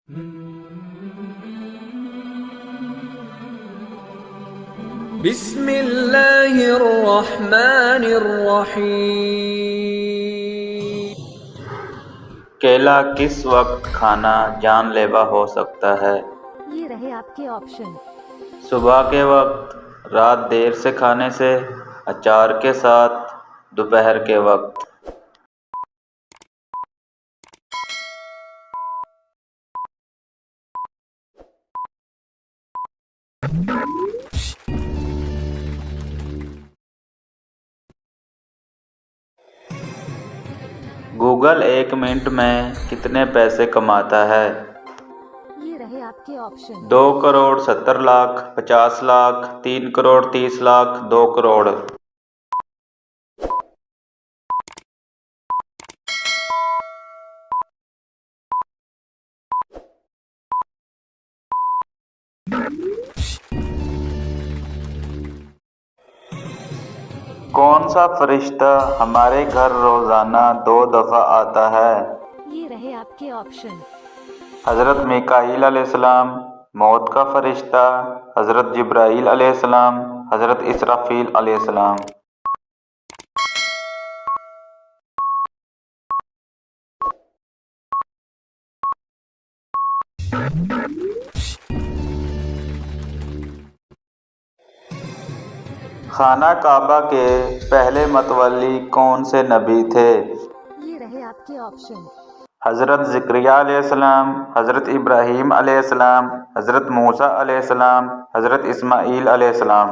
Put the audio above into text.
बिस्मिल्लाहिर्रहमानिर्रहीम। केला किस वक्त खाना जानलेवा हो सकता है? ये रहे आपके ऑप्शन। सुबह के वक्त, रात देर से खाने से, अचार के साथ, दोपहर के वक्त। गूगल 1 मिनट में कितने पैसे कमाता है? ये रहे आपके ऑप्शन। 2 करोड़ 70 लाख, 50 लाख, 3 करोड़ 30 लाख, 2 करोड़। कौन सा फरिश्ता हमारे घर रोजाना 2 दफा आता है? ये रहे आपके ऑप्शन। हज़रत मीकाईल अलैहिस्सलाम, मौत का फरिश्ता, हज़रत जिब्राईल अलैहिस्सलाम, हज़रत इसराफील अलैहिस्सलाम। खाना काबा के पहले मतवल्ली कौन से नबी थे? ये रहे आपके ऑप्शन। हज़रत ज़करिया अलैहिस्सलाम, हज़रत इब्राहीम अलैहिस्सलाम, हज़रत मूसा अलैहिस्सलाम, हज़रत इस्माईल अलैहिस्सलाम।